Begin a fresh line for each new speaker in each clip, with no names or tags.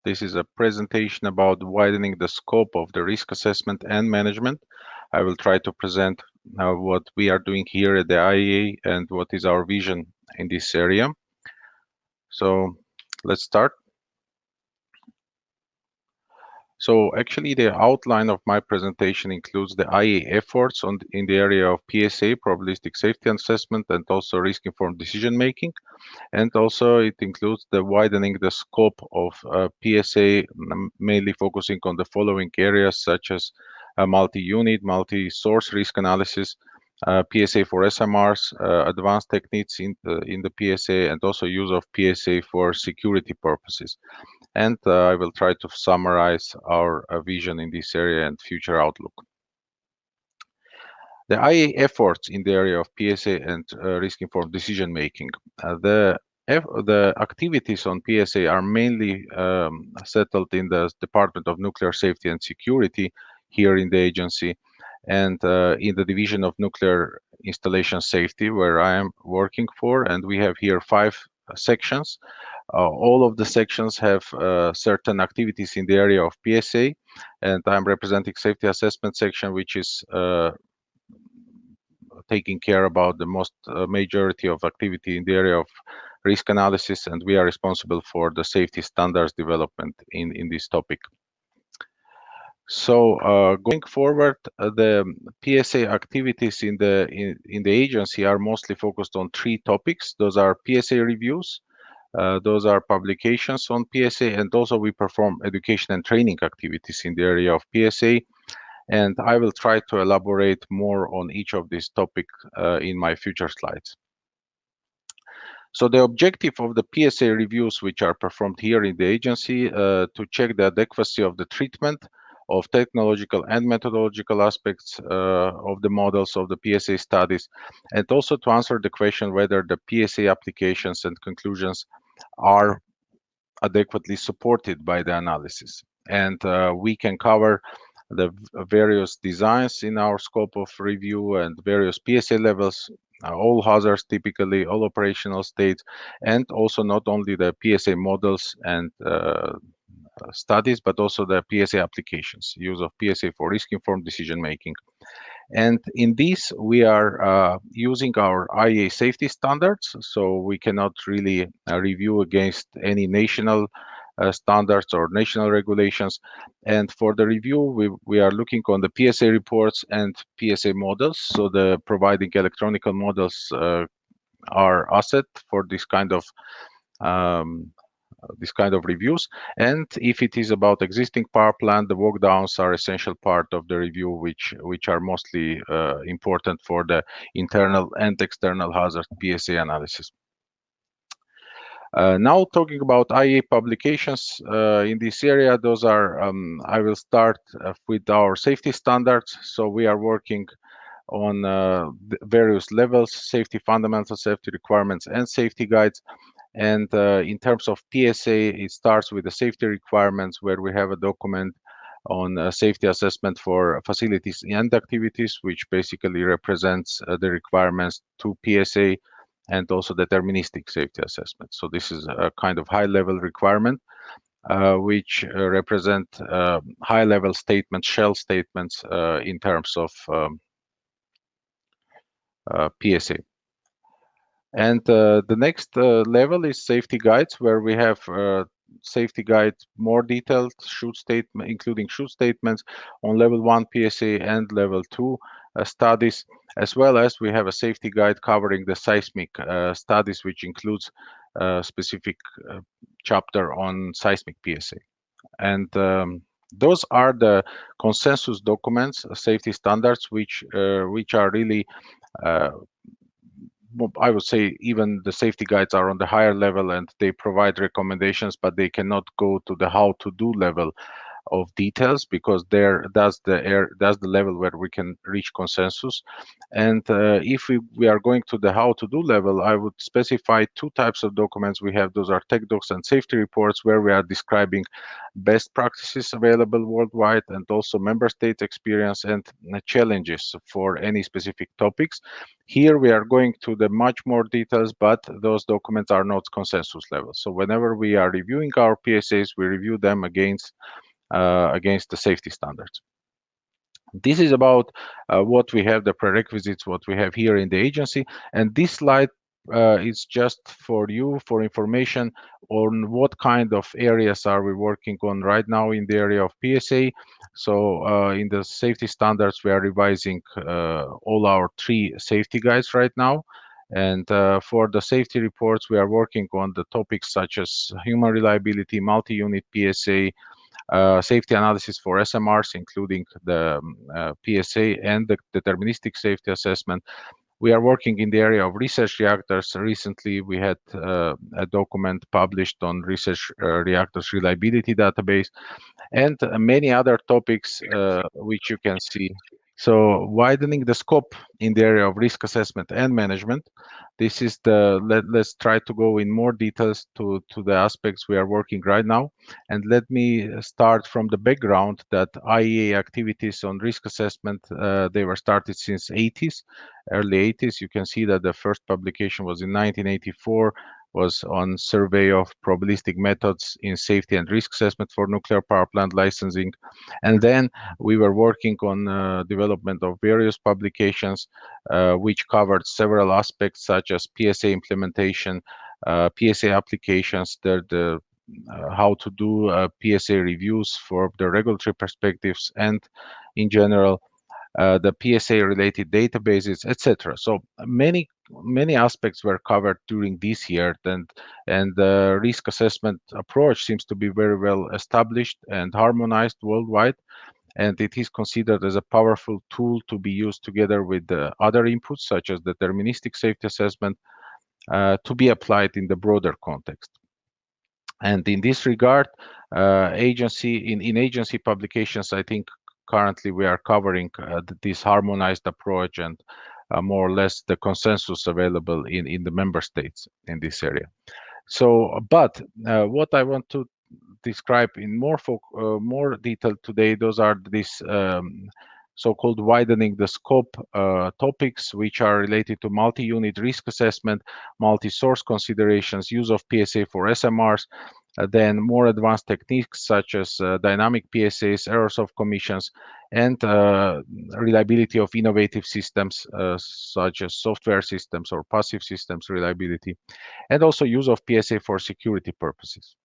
This is a presentation about widening the scope of the risk assessment and management. I will try to present what we are doing here at the IAA and what is our vision in this area. So let's start. So actually the outline of my presentation includes the IAA efforts in the area of PSA, probabilistic safety assessment, and also risk-informed decision making. And also it includes the widening the scope of PSA, mainly focusing on the following areas such as multi-unit, multi-source risk analysis, PSA for SMRs, advanced techniques in the PSA, and also use of PSA for security purposes. And I will try to summarize our vision in this area and future outlook. The IA efforts in the area of PSA and risk-informed decision making. The activities on PSA are mainly settled in the Department of Nuclear Safety and Security here in the agency, and in the Division of Nuclear Installation Safety, where I am working for. And we have here 5 sections. All of the sections have certain activities in the area of PSA, and I'm representing safety assessment section, which is taking care about the most majority of activity in the area of risk analysis, and we are responsible for the safety standards development in this topic. So going forward, the PSA activities in the agency are mostly focused on 3 topics. Those are PSA reviews, those are publications on PSA, and also we perform education and training activities in the area of PSA. And I will try to elaborate more on each of these topics in my future slides. So the objective of the PSA reviews, which are performed here in the agency, to check the adequacy of the treatment of technological and methodological aspects of the models of the PSA studies, and also to answer the question whether the PSA applications and conclusions are adequately supported by the analysis. And we can cover the various designs in our scope of review and various PSA levels, all hazards typically, all operational states, and also not only the PSA models and studies, but also the PSA applications, use of PSA for risk-informed decision making. And in this, we are using our IA safety standards, so we cannot really review against any national standards or national regulations. And for the review, we are looking on the PSA reports and PSA models. So the providing electronical models are asset for this kind of reviews. And if it is about existing power plant, the walk downs are essential part of the review, which are mostly important for the internal and external hazard PSA analysis. Now talking about IA publications in this area, those are, I will start with our safety standards. So we are working on various levels, safety fundamentals, safety requirements, and safety guides. And in terms of PSA, it starts with the safety requirements, where we have a document on safety assessment for facilities and activities, which basically represents the requirements to PSA, and also deterministic safety assessment. So this is a kind of high-level requirement, which represent high-level statements, shell statements in terms of PSA. And the next level is safety guides, where we have safety guides more detailed, shoot statement, including shoot statements on level 1 PSA and level 2 studies, as well as we have a safety guide covering the seismic studies, which includes a specific chapter on seismic PSA. And those are the consensus documents, safety standards, which are really I would say even the safety guides are on the higher level and they provide recommendations, but they cannot go to the how to do level of details, because there that's the level where we can reach consensus. And if we are going to the how to do level, I would specify two types of documents we have. Those are tech docs and safety reports, where we are describing best practices available worldwide, and also member state experience and challenges for any specific topics. Here we are going to the much more details, but those documents are not consensus level. So whenever we are reviewing our PSAs, we review them against the safety standards. This is about what we have, the prerequisites, what we have here in the agency. And this slide is just for you, for information on what kind of areas are we working on right now in the area of PSA. So in the safety standards, we are revising all our 3 safety guides right now. And for the safety reports, we are working on the topics such as human reliability, multi-unit PSA, safety analysis for SMRs, including the PSA and the deterministic safety assessment. We are working in the area of research reactors. Recently, we had a document published on research reactors reliability database, and many other topics which you can see. So widening the scope in the area of risk assessment and management. This is let's try to go in more details to the aspects we are working right now. And let me start from the background that IEA activities on risk assessment, they were started since 80s, early 80s. You can see that the first publication was in 1984, was on survey of probabilistic methods in safety and risk assessment for nuclear power plant licensing. And then we were working on development of various publications which covered several aspects such as PSA implementation, PSA applications, the how to do PSA reviews for the regulatory perspectives, and in general the PSA related databases, etc. So many aspects were covered during this year, and the risk assessment approach seems to be very well established and harmonized worldwide, and it is considered as a powerful tool to be used together with the other inputs such as deterministic safety assessment to be applied in the broader context. And in this regard, in agency publications, I think currently we are covering this harmonized approach and more or less the consensus available in the member states in this area. So, but what I want to describe in more detail today, those are these so-called widening the scope topics, which are related to multi-unit risk assessment, multi-source considerations, use of PSA for SMRs, then more advanced techniques such as dynamic PSAs, errors of commissions, and reliability of innovative systems such as software systems or passive systems reliability, and also use of PSA for security purposes.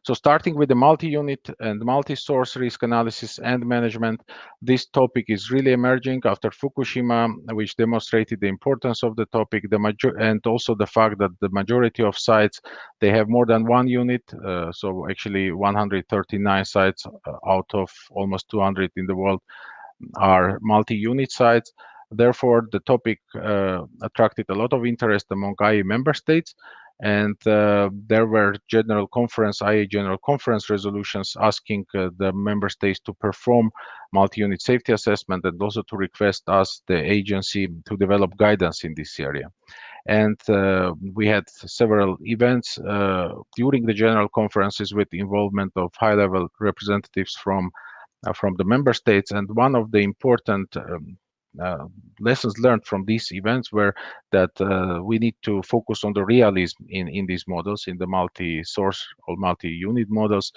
So starting with the multi-unit and multi-source risk analysis and management, this topic is really emerging after Fukushima, which demonstrated the importance of the topic, and also the fact that the majority of sites, they have more than one unit. So actually 139 sites out of almost 200 in the world are multi-unit sites. Therefore, the topic attracted a lot of interest among IE member states, and there were IE General Conference resolutions asking the member states to perform multi-unit safety assessment, and also to request us, the agency, to develop guidance in this area. And we had several events during the general conferences with the involvement of high-level representatives from the member states. And one of the important uh, lessons learned from these events were that we need to focus on the realism in these models, in the multi-source or multi-unit models,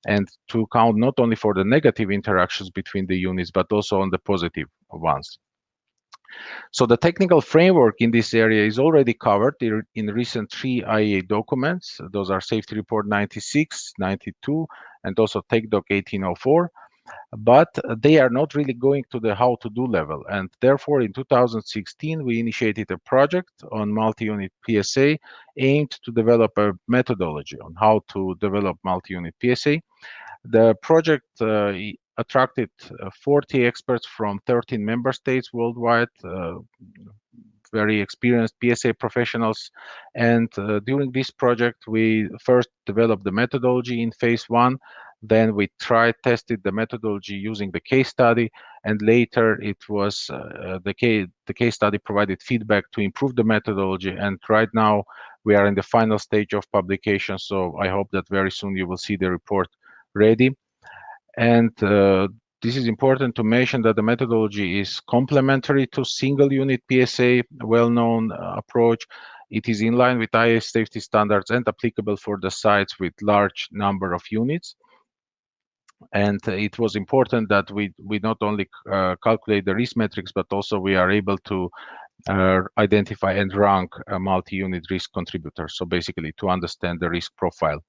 and to count not only for the negative interactions between the units, but also on the positive ones. So the technical framework in this area is already covered in recent 3 IEA documents. Those are Safety Report 96, 92, and also TechDoc 1804. But they are not really going to the how to do level. And therefore, in 2016, we initiated a project on multi-unit PSA aimed to develop a methodology on how to develop multi-unit PSA. The project attracted 40 experts from 13 member states worldwide, very experienced PSA professionals. And during this project, we first developed the methodology in phase 1. Then we tested the methodology using the case study, and later it was the case study provided feedback to improve the methodology. And right now we are in the final stage of publication. So I hope that very soon you will see the report ready. And this is important to mention that the methodology is complementary to single unit PSA, well-known approach. It is in line with IA safety standards and applicable for the sites with large number of units. And it was important that we not only calculate the risk metrics, but also we are able to identify and rank multi-unit risk contributors. So basically to understand the risk profile.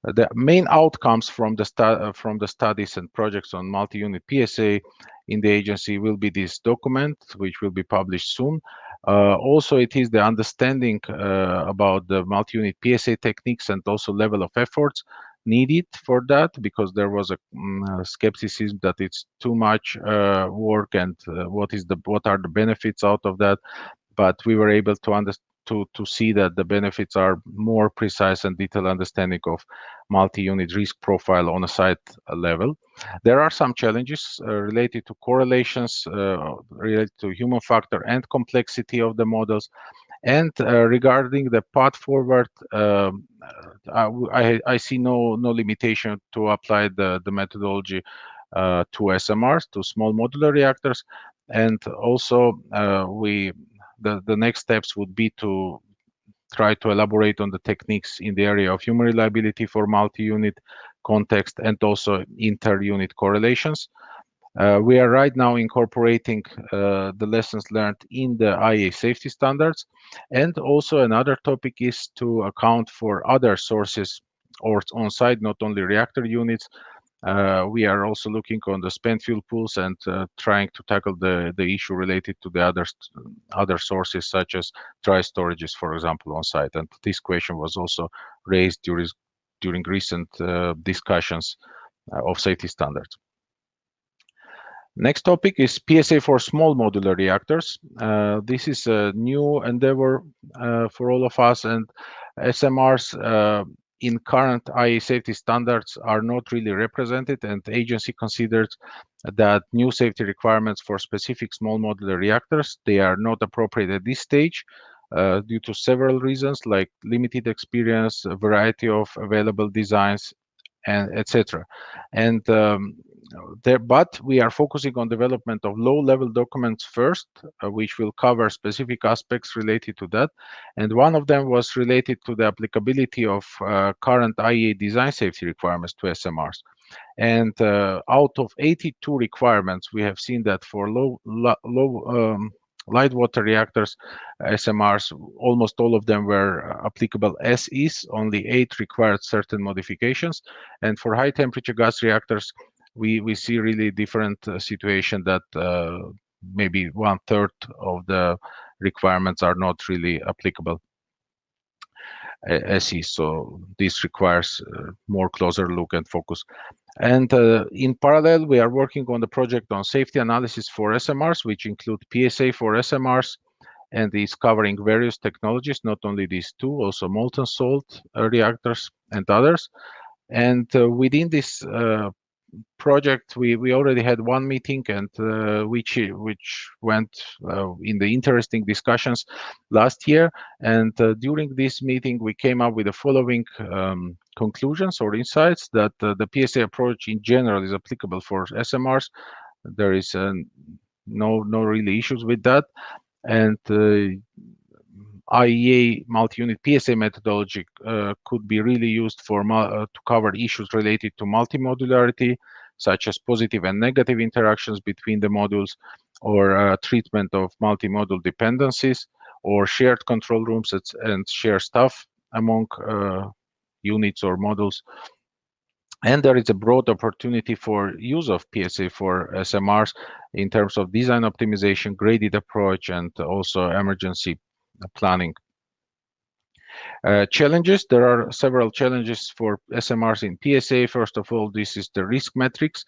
The main outcomes from the studies and projects on multi-unit PSA in the agency will be this document, which will be published soon. Also, it is the understanding about the multi-unit PSA techniques and also level of efforts needed for that, because there was a skepticism that it's too much work, and what are the benefits out of that. But we were able to see that the benefits are more precise and detailed understanding of multi-unit risk profile on a site level. There are some challenges related to correlations, related to human factor and complexity of the models. And regarding the path forward, I see no limitation to apply the methodology to SMRs, to small modular reactors. And also the next steps would be to try to elaborate on the techniques in the area of human reliability for multi-unit context and also inter-unit correlations. We are right now incorporating the lessons learned in the IA safety standards. And also another topic is to account for other sources or on-site, not only reactor units. We are also looking on the spent fuel pools and trying to tackle the issue related to the other sources, such as dry storages, for example, on site. And this question was also raised during recent discussions of safety standards. Next topic is PSA for small modular reactors. This is a new endeavor for all of us, and SMRs in current IA safety standards are not really represented, and the agency considered that new safety requirements for specific small modular reactors, they are not appropriate at this stage due to several reasons, like limited experience, a variety of available designs, and etc. And but we are focusing on development of low-level documents first, which will cover specific aspects related to that. And one of them was related to the applicability of current IEA design safety requirements to SMRs. And out of 82 requirements, we have seen that for light water reactors, SMRs, almost all of them were applicable as is. Only 8 required certain modifications. And for high temperature gas reactors, we see really different situation that maybe 1/3 of the requirements are not really applicable as is. So this requires more closer look and focus. And in parallel, we are working on the project on safety analysis for SMRs, which include PSA for SMRs, and is covering various technologies, not only these two, also molten salt reactors and others. And within this project, we already had one meeting, and which went in the interesting discussions last year. And during this meeting, we came up with the following conclusions or insights: that the PSA approach in general is applicable for SMRs. There is no really issues with that. And IEA multi-unit PSA methodology could be really used for to cover issues related to multi-modularity, such as positive and negative interactions between the modules, or treatment of multi-module dependencies, or shared control rooms and shared staff among units or modules. And there is a broad opportunity for use of PSA for SMRs in terms of design optimization, graded approach, and also emergency planning. Challenges: there are several challenges for SMRs in PSA. First of all, this is the risk metrics.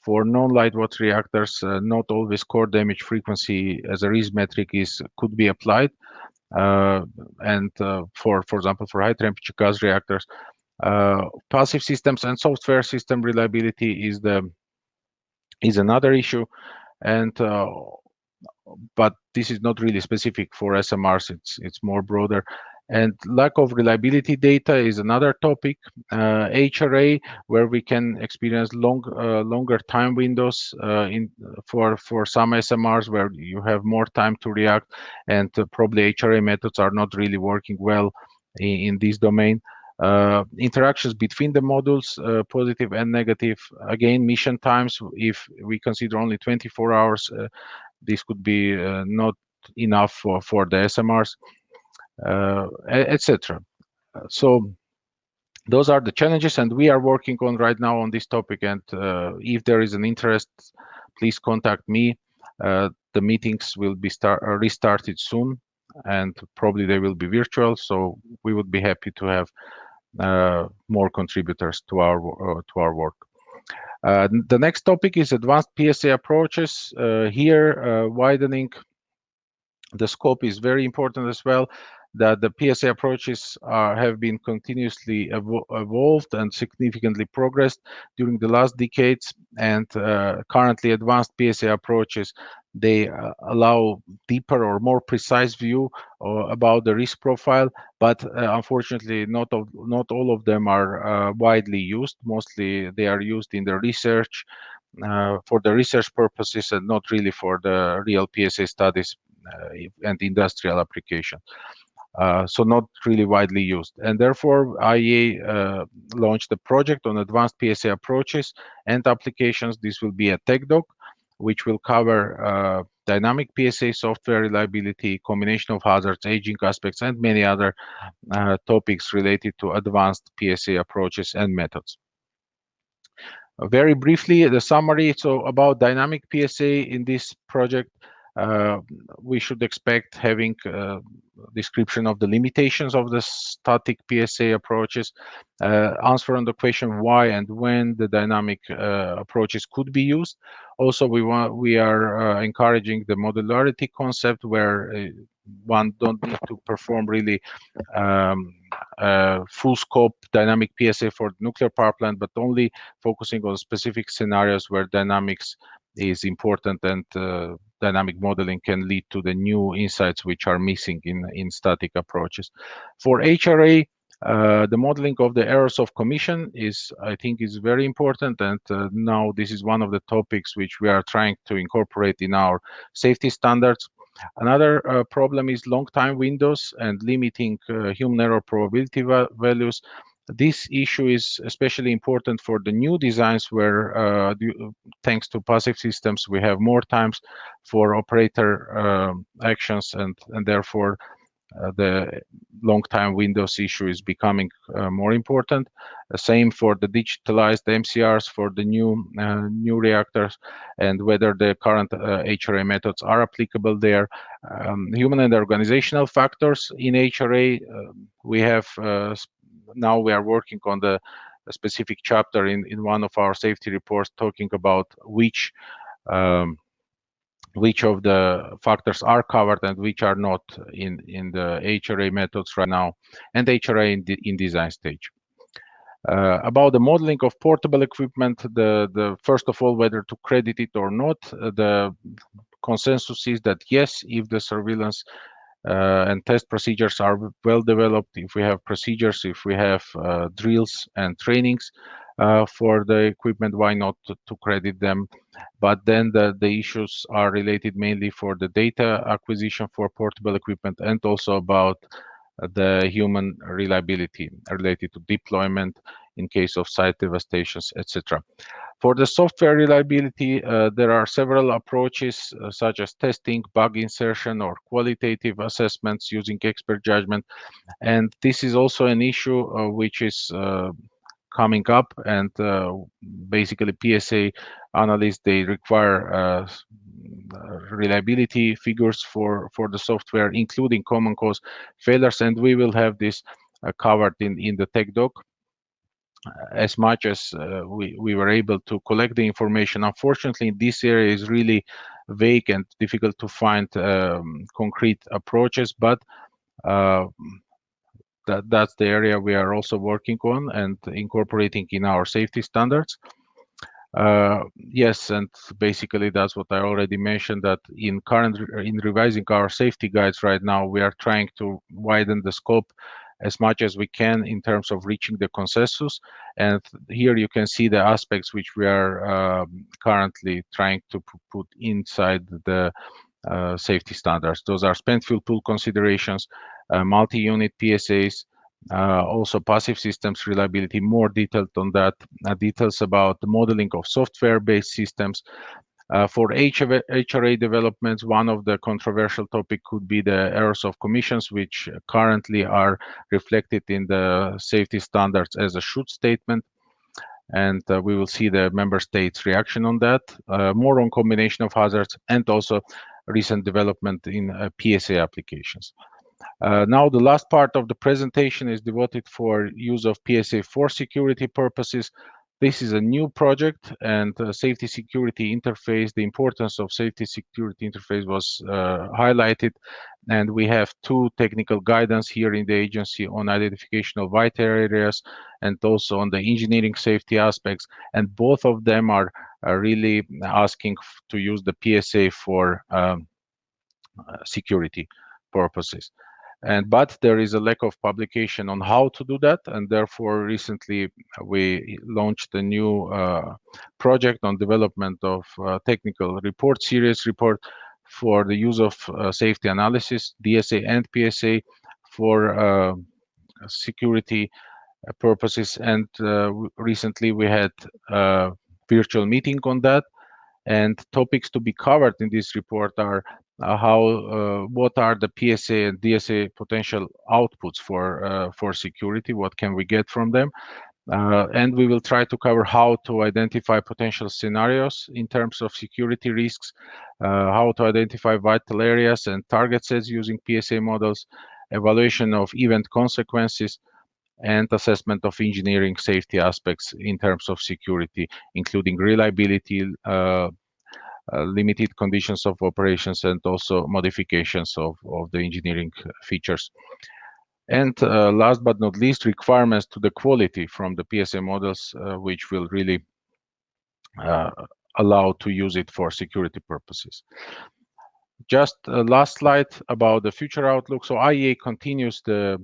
For non-light water reactors, not always core damage frequency as a risk metric could be applied. And for example, for high temperature gas reactors, Passive systems and software system reliability is another issue, and but this is not really specific for SMRs. It's more broader. And lack of reliability data is another topic. HRA, where we can experience longer time windows for some SMRs where you have more time to react, and probably HRA methods are not really working well in this domain. Interactions between the modules, positive and negative. Again, mission times, if we consider only 24 hours, this could be not enough for the SMRs, etc. So those are the challenges, and we are working on right now on this topic. And if there is an interest, please contact me. The meetings will be restarted soon, and probably they will be virtual. So we would be happy to have more contributors to our work. The next topic is advanced PSA approaches. Here, widening the scope is very important as well, that the PSA approaches have been continuously evolved and significantly progressed during the last decades. And currently advanced PSA approaches, they allow deeper or more precise view about the risk profile, but unfortunately not all of them are widely used. Mostly they are used in the research, for the research purposes, and not really for the real PSA studies and industrial application. So not really widely used. And therefore, IEA launched a project on advanced PSA approaches and applications. This will be a tech doc, which will cover dynamic PSA software reliability, combination of hazards, aging aspects, and many other topics related to advanced PSA approaches and methods. Very briefly, the summary. So about dynamic PSA in this project, we should expect having a description of the limitations of the static PSA approaches, answer on the question why and when the dynamic approaches could be used. Also, we are encouraging the modularity concept, where one don't need to perform really full scope dynamic PSA for nuclear power plant, but only focusing on specific scenarios where dynamics is important, and dynamic modeling can lead to the new insights which are missing in static approaches. For HRA, the modeling of the errors of commission I think is very important, and now this is one of the topics which we are trying to incorporate in our safety standards. Another problem is long time windows and limiting human error probability values. This issue is especially important for the new designs where, thanks to passive systems, we have more times for operator actions, and therefore the long time windows issue is becoming more important. Same for the digitalized MCRs for the new reactors, and whether the current HRA methods are applicable there. Human and organizational factors in HRA, we have now we are working on the specific chapter in one of our safety reports, talking about which of the factors are covered and which are not in the HRA methods right now, and HRA in design stage. About the modeling of portable equipment, the first of all, whether to credit it or not, the consensus is that yes, if the surveillance and test procedures are well developed, if we have procedures, if we have drills and trainings for the equipment, why not to credit them? But then the issues are related mainly for the data acquisition for portable equipment, and also about the human reliability related to deployment in case of site devastations, etc. For the software reliability, there are several approaches such as testing, bug insertion, or qualitative assessments using expert judgment. And this is also an issue which is coming up, and basically PSA analysts, they require reliability figures for the software, including common cause failures, and we will have this covered in the tech doc. As much as we were able to collect the information, unfortunately this area is really vague and difficult to find concrete approaches, but that's the area we are also working on and incorporating in our safety standards. Yes, and basically that's what I already mentioned, that in revising our safety guides right now, we are trying to widen the scope as much as we can in terms of reaching the consensus. And here you can see the aspects which we are currently trying to put inside the safety standards. Those are spent fuel pool considerations, multi-unit PSAs, also passive systems reliability, more detailed on that, details about the modeling of software-based systems. For HRA developments, one of the controversial topic could be the errors of commissions, which currently are reflected in the safety standards as a should statement. And we will see the member states' reaction on that. More on combination of hazards and also recent development in PSA applications. Now, the last part of the presentation is devoted for use of PSA for security purposes. This is a new project, and safety security interface, the importance of safety security interface was highlighted, and we have two technical guidance here in the agency on identification of vital areas and also on the engineering safety aspects, and both of them are really asking to use the PSA for security purposes. But there is a lack of publication on how to do that, and therefore recently we launched a new project on development of technical report, series report for the use of safety analysis, DSA and PSA for security purposes. And recently we had a virtual meeting on that, and topics to be covered in this report are what are the PSA and DSA potential outputs for security, what can we get from them, and we will try to cover how to identify potential scenarios in terms of security risks, how to identify vital areas and target sets using PSA models, evaluation of event consequences, and assessment of engineering safety aspects in terms of security, including reliability, limited conditions of operations, and also modifications of the engineering features. And last but not least, requirements to the quality from the PSA models, which will really allow to use it for security purposes. Just last slide about the future outlook. So IEA continues the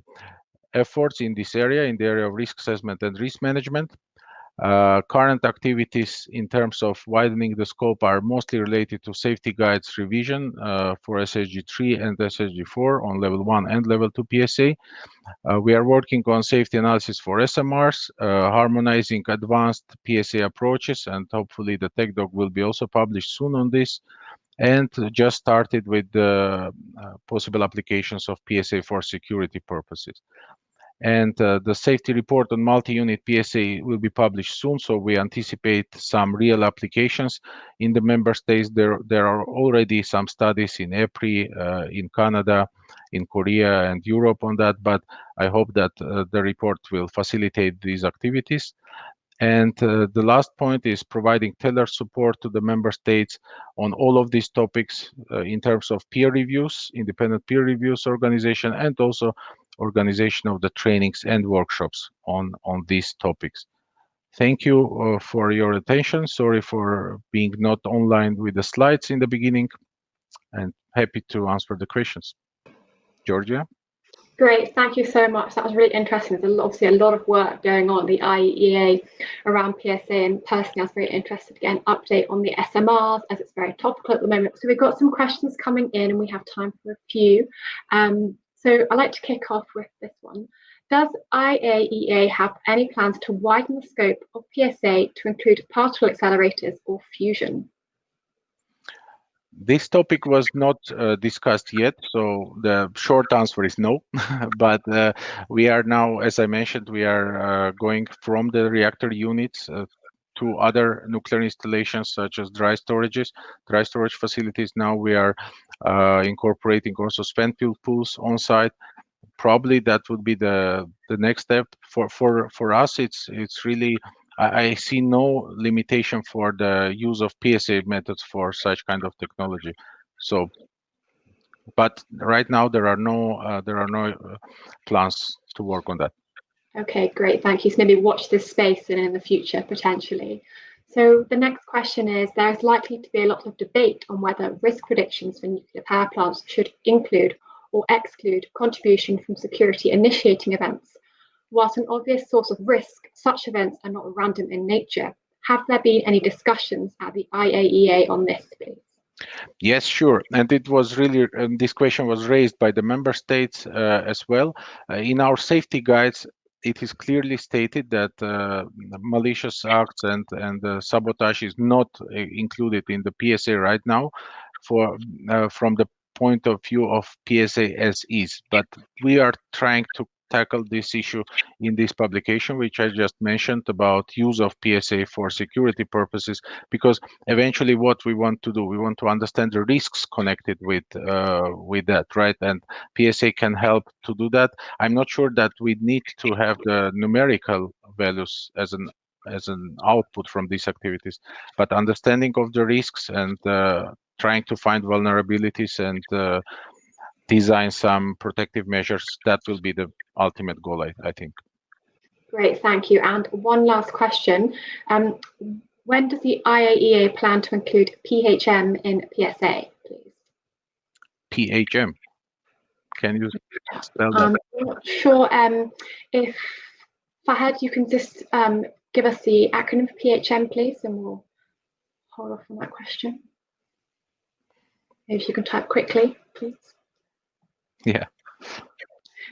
efforts in this area, in the area of risk assessment and risk management. Current activities in terms of widening the scope are mostly related to safety guides revision for SSG3 and SSG4 on level 1 and level 2 PSA. We are working on safety analysis for SMRs, harmonizing advanced PSA approaches, and hopefully the TechDoc will be also published soon on this. And just started with the possible applications of PSA for security purposes. And the safety report on multi-unit PSA will be published soon, so we anticipate some real applications in the member states. There are already some studies in EPRI, in Canada, in Korea and Europe on that, but I hope that the report will facilitate these activities. And the last point is providing tailored support to the member states on all of these topics in terms of peer reviews, independent peer reviews organization, and also organization of the trainings and workshops on these topics. Thank you for your attention. Sorry for being not online with the slides in the beginning, and happy to answer the questions. Georgia?
Great, thank you so much. That was really interesting. There's obviously a lot of work going on at the IEA around PSA, and personally I was very interested to get an update on the SMRs as it's very topical at the moment. So we've got some questions coming in and we have time for a few. So I'd like to kick off with this one. Does IAEA have any plans to widen the scope of PSA to include particle accelerators or fusion?
This topic was not discussed yet, so the short answer is no. But we are now, as I mentioned, we are going from the reactor units to other nuclear installations such as dry storage facilities. Now we are incorporating also spent fuel pools on site. Probably that would be the next step for us. It's really, I see no limitation for the use of PSA methods for such kind of technology. So, but right now there are no plans to work on that.
Okay, great, thank you. So maybe watch this space and in the future potentially. So the next question is, there is likely to be a lot of debate on whether risk predictions for nuclear power plants should include or exclude contribution from security initiating events. Whilst an obvious source of risk, such events are not random in nature. Have there been any discussions at the IAEA on this, please?
Yes, sure. And it was really, this question was raised by the member states as well. In our safety guides, it is clearly stated that malicious acts and sabotage is not included in the PSA right now from the point of view of PSA as is. But we are trying to tackle this issue in this publication, which I just mentioned, about use of PSA for security purposes, because eventually what we want to do, we want to understand the risks connected with that, right? And PSA can help to do that. I'm not sure that we need to have the numerical values as an output from these activities, but understanding of the risks and trying to find vulnerabilities and design some protective measures, that will be the ultimate goal, I think.
Great, thank you. And one last question. When does the IAEA plan to include PHM in PSA, please?
PHM? Can you spell that?
I'm not sure if Fahad, you can just give us the acronym for PHM, please, and we'll hold off on that question. Maybe if you can type quickly, please.
Yeah.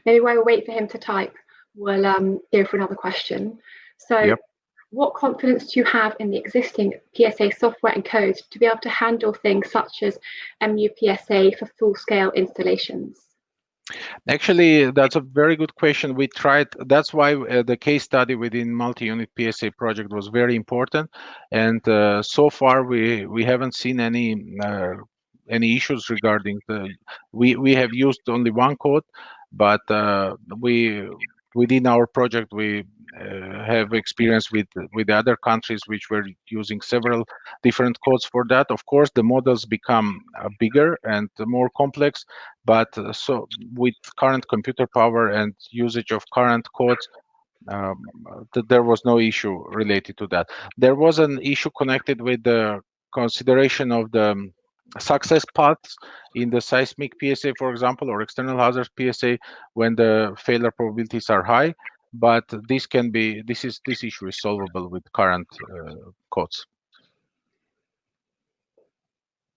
Maybe while we wait for him to type, we'll go for another question. So, yep. What confidence do you have in the existing PSA software and code to be able to handle things such as MUPSA for full-scale installations?
Actually, that's a very good question. We tried, that's why the case study within multi-unit PSA project was very important. And so far, we haven't seen any issues regarding we have used only one code, but within our project, we have experience with other countries which were using several different codes for that. Of course, the models become bigger and more complex, but so with current computer power and usage of current codes, there was no issue related to that. There was an issue connected with the consideration of the success paths in the seismic PSA, for example, or external hazards PSA, when the failure probabilities are high. But this issue is solvable with current codes.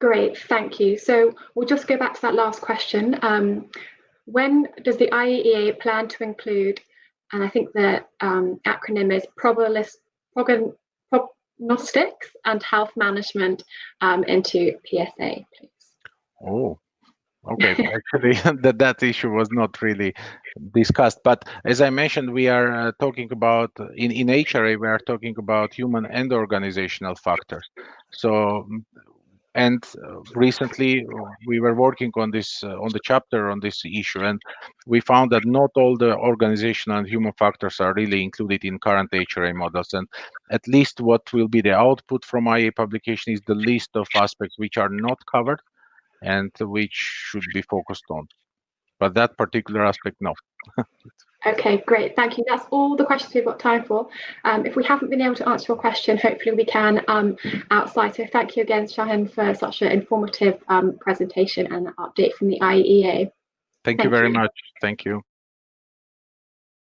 Great, thank you. So we'll just go back to that last question. When does the IAEA plan to include, and I think the acronym is prognostics and health management into PSA, please?
Oh, okay. Actually, that issue was not really discussed. But as I mentioned, we are talking about, in HRA, we are talking about human and organizational factors. So, and recently we were working on this, on the chapter on this issue, and we found that not all the organizational and human factors are really included in current HRA models. And at least what will be the output from IAEA publication is the list of aspects which are not covered and which should be focused on. But that particular aspect, no.
Okay, great, thank you. That's all the questions we've got time for. If we haven't been able to answer your question, hopefully we can outside. So thank you again, Shahin, for such an informative presentation and update from the IAEA.
Thank you very much. Thank you.